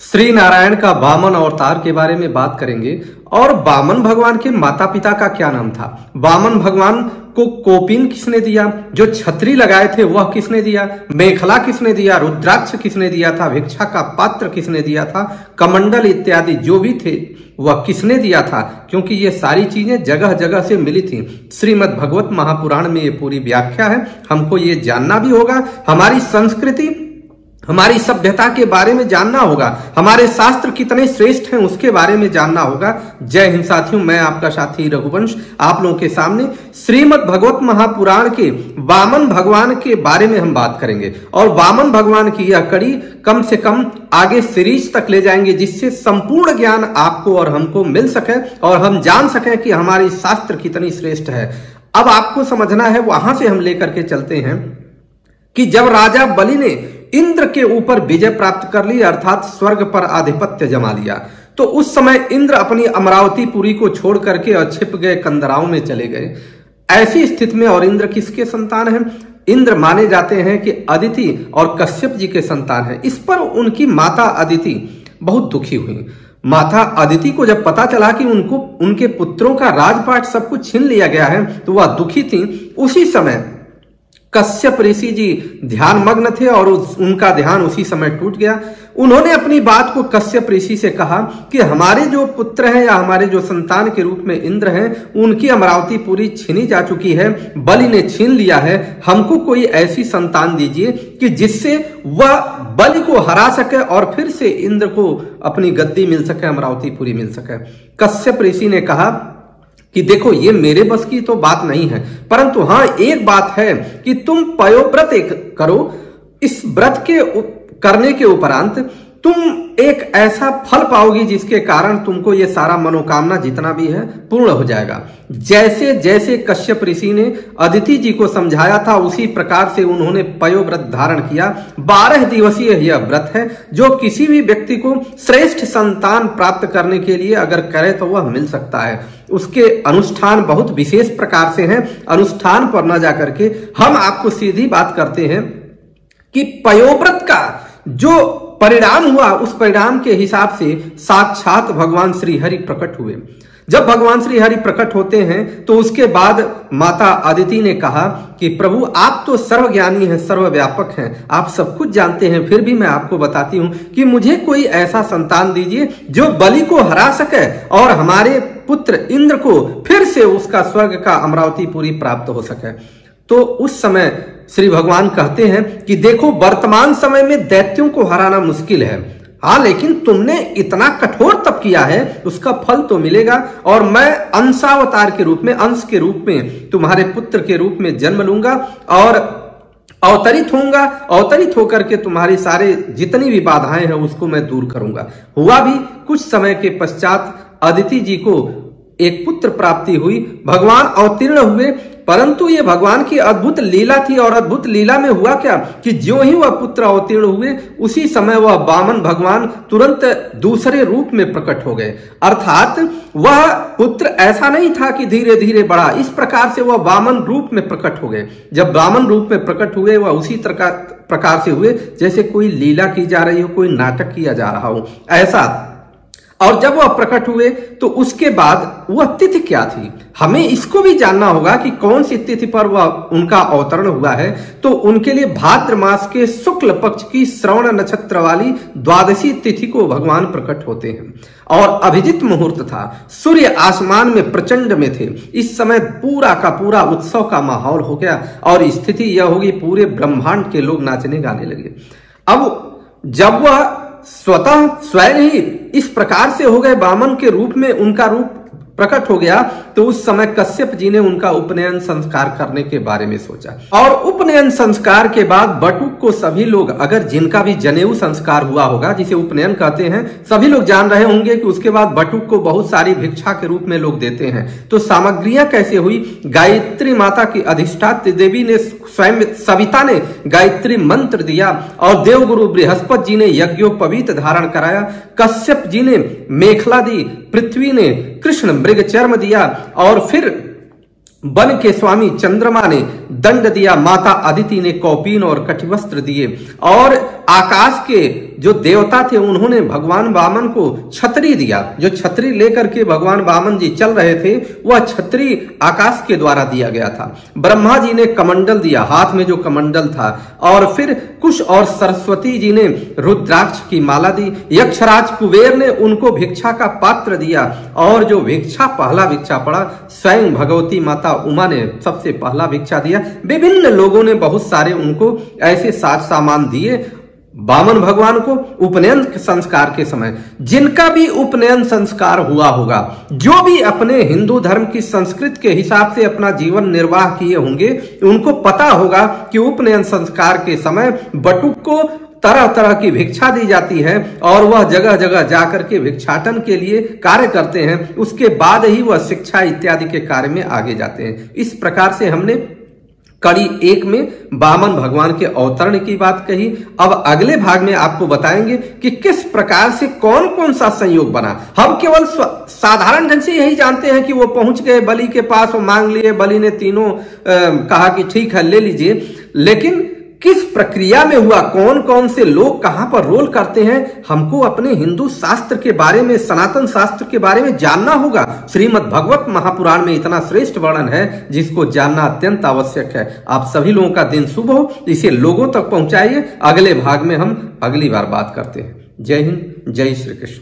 श्री नारायण का वामन अवतार के बारे में बात करेंगे। और वामन भगवान के माता पिता का क्या नाम था? वामन भगवान को कोपिन किसने दिया? जो छतरी लगाए थे वह किसने दिया? मेखला किसने दिया? रुद्राक्ष किसने दिया था? भिक्षा का पात्र किसने दिया था? कमंडल इत्यादि जो भी थे वह किसने दिया था? क्योंकि ये सारी चीजें जगह जगह से मिली थी। श्रीमद् भगवत महापुराण में ये पूरी व्याख्या है। हमको ये जानना भी होगा, हमारी संस्कृति हमारी सभ्यता के बारे में जानना होगा, हमारे शास्त्र कितने श्रेष्ठ हैं उसके बारे में जानना होगा। जय हिंद साथियों, मैं आपका साथी रघुवंश आप लोगों के सामने श्रीमद् भगवत महापुराण के वामन भगवान के बारे में हम बात करेंगे। और वामन भगवान की यह कड़ी कम से कम आगे सीरीज तक ले जाएंगे, जिससे संपूर्ण ज्ञान आपको और हमको मिल सके और हम जान सकें कि हमारी शास्त्र कितनी श्रेष्ठ है। अब आपको समझना है, वहां से हम लेकर के चलते हैं कि जब राजा बलि ने इंद्र के ऊपर विजय प्राप्त कर ली, अर्थात स्वर्ग पर आधिपत्य जमा लिया, तो उस समय इंद्र अपनी अमरावतीपुरी को छोड़ करके और छिप गए कंदराओं में चले गए। ऐसी स्थिति में, और इंद्र किसके संतान हैं? इंद्र माने जाते हैं कि अदिति और कश्यप जी के संतान हैं। इस पर उनकी माता अदिति बहुत दुखी हुई। माता अदिति को जब पता चला कि उनको उनके पुत्रों का राजपाट सब कुछ छीन लिया गया है, तो वह दुखी थी। उसी समय कश्यप ऋषि जी ध्यान मग्न थे और उनका ध्यान उसी समय टूट गया। उन्होंने अपनी बात को कश्यप ऋषि से कहा कि हमारे जो पुत्र हैं या हमारे जो संतान के रूप में इंद्र हैं, उनकी अमरावतीपुरी छीनी जा चुकी है, बलि ने छीन लिया है। हमको कोई ऐसी संतान दीजिए कि जिससे वह बलि को हरा सके और फिर से इंद्र को अपनी गद्दी मिल सके, अमरावतीपुरी मिल सके। कश्यप ऋषि ने कहा कि देखो, ये मेरे बस की तो बात नहीं है, परंतु हाँ एक बात है कि तुम पयोव्रत एक करो। इस व्रत के करने के उपरांत तुम एक ऐसा फल पाओगी जिसके कारण तुमको ये सारा मनोकामना जितना भी है पूर्ण हो जाएगा। जैसे जैसे कश्यप ऋषि ने अदिति जी को समझाया था, उसी प्रकार से उन्होंने पयोव्रत धारण किया। 12 दिवसीय यह व्रत है, जो किसी भी व्यक्ति को श्रेष्ठ संतान प्राप्त करने के लिए अगर करे तो वह मिल सकता है। उसके अनुष्ठान बहुत विशेष प्रकार से हैं। अनुष्ठान पर न जाकर के हम आपको सीधी बात करते हैं कि पयोव्रत का जो परिणाम हुआ, उस परिणाम के हिसाब से साक्षात भगवान श्री हरि प्रकट हुए। जब भगवान श्री हरि प्रकट होते हैं तो उसके बाद माता अदिति ने कहा कि प्रभु आप तो सर्वज्ञानी हैं, सर्वव्यापक हैं, आप सब कुछ जानते हैं, फिर भी मैं आपको बताती हूं कि मुझे कोई ऐसा संतान दीजिए जो बलि को हरा सके और हमारे पुत्र इंद्र को फिर से उसका स्वर्ग का अमरावतीपुरी प्राप्त हो सके। तो उस समय श्री भगवान कहते हैं कि देखो, वर्तमान समय में दैत्यों को हराना मुश्किल है, हाँ, लेकिन तुमने इतना कठोर तप किया है, उसका फल तो मिलेगा। और मैं अंशावतार के रूप में, अंश के रूप में तुम्हारे पुत्र के रूप में जन्म लूंगा और अवतरित होऊंगा। अवतरित होकर के तुम्हारी सारे जितनी भी बाधाएं हैं उसको मैं दूर करूंगा। हुआ भी, कुछ समय के पश्चात अदिति जी को एक पुत्र प्राप्ति हुई। भगवान अवतीर्ण हुए, परंतु ये भगवान की अद्भुत लीला थी। और अद्भुत लीला में हुआ क्या कि ज्यों ही वह पुत्र अवतीर्ण हुए, उसी समय वह वामन भगवान तुरंत दूसरे रूप में प्रकट हो गए। अर्थात वह पुत्र ऐसा नहीं था कि धीरे धीरे बढ़ा, इस प्रकार से वह वामन रूप में प्रकट हो गए। जब वामन रूप में प्रकट हुए, वह उसी प्रकार से हुए जैसे कोई लीला की जा रही हो, कोई नाटक किया जा रहा हो, ऐसा। और जब वह प्रकट हुए तो उसके बाद वह तिथि क्या थी, हमें इसको भी जानना होगा कि कौन सी तिथि पर वह उनका अवतरण हुआ है। तो उनके लिए भाद्र मास के शुक्ल पक्ष की श्रवण नक्षत्र वाली द्वादशी तिथि को भगवान प्रकट होते हैं। और अभिजित मुहूर्त था, सूर्य आसमान में प्रचंड में थे। इस समय पूरा का पूरा उत्सव का माहौल हो गया और स्थिति यह होगी, पूरे ब्रह्मांड के लोग नाचने गाने लगे। अब जब वह स्वयं ही इस प्रकार से हो गए, वामन के रूप में उनका रूप प्रकट हो गया, तो उस समय कश्यप जी ने उनका उपनयन संस्कार करने के बारे में सोचा। और उपनयन संस्कार के बाद बटुक को सभी लोग, अगर जिनका भी जनेऊ संस्कार हुआ होगा, जिसे उपनयन कहते हैं, सभी लोग जान रहे होंगे कि उसके बाद बटुक को बहुत सारी भिक्षा के रूप में लोग देते हैं। तो सामग्रियां कैसे हुई? गायत्री माता की अधिष्ठात्री देवी ने स्वयं, सविता ने गायत्री मंत्र दिया और देवगुरु बृहस्पति जी ने यज्ञोपवीत धारण कराया, कश्यप जी ने मेखला दी, पृथ्वी ने कृष्ण मृग चर्म दिया और फिर वन के स्वामी चंद्रमा ने दंड दिया, माता अदिति ने कौपीन और कटिवस्त्र दिए, और आकाश के जो देवता थे उन्होंने भगवान वामन को छतरी दिया। जो छतरी लेकर के भगवान वामन जी चल रहे थे वह छतरी आकाश के द्वारा दिया गया था। ब्रह्मा जी ने कमंडल दिया, हाथ में जो कमंडल था, और फिर कुश और सरस्वती जी ने रुद्राक्ष की माला दी। यक्षराज कुबेर ने उनको भिक्षा का पात्र दिया, और जो पहला भिक्षा पड़ा स्वयं भगवती माता उमा ने सबसे पहला भिक्षा दिया। विभिन्न लोगों ने बहुत सारे उनको ऐसे साज सामान दिए वामन भगवान को। उपनयन संस्कार के समय जिनका भी उपनयन संस्कार हुआ होगा, जो भी अपने हिंदू धर्म की संस्कृति के हिसाब से अपना जीवन निर्वाह किए होंगे, उनको पता होगा कि उपनयन संस्कार के समय बटुक को तरह तरह की भिक्षा दी जाती है, और वह जगह जगह जाकर के भिक्षाटन के लिए कार्य करते हैं। उसके बाद ही वह शिक्षा इत्यादि के कार्य में आगे जाते हैं। इस प्रकार से हमने कड़ी 1 में वामन भगवान के अवतरण की बात कही। अब अगले भाग में आपको बताएंगे कि किस प्रकार से कौन कौन सा संयोग बना। हम केवल साधारण ढंग से यही जानते हैं कि वो पहुंच गए बलि के पास और मांग लिए, बलि ने तीनों कहा कि ठीक है ले लीजिए, लेकिन किस प्रक्रिया में हुआ, कौन कौन से लोग कहां पर रोल करते हैं, हमको अपने हिंदू शास्त्र के बारे में, सनातन शास्त्र के बारे में जानना होगा। श्रीमद् भगवत महापुराण में इतना श्रेष्ठ वर्णन है जिसको जानना अत्यंत आवश्यक है। आप सभी लोगों का दिन शुभ हो, इसे लोगों तक पहुंचाइए। अगले भाग में हम अगली बार बात करते हैं। जय हिंद, जय श्री कृष्ण।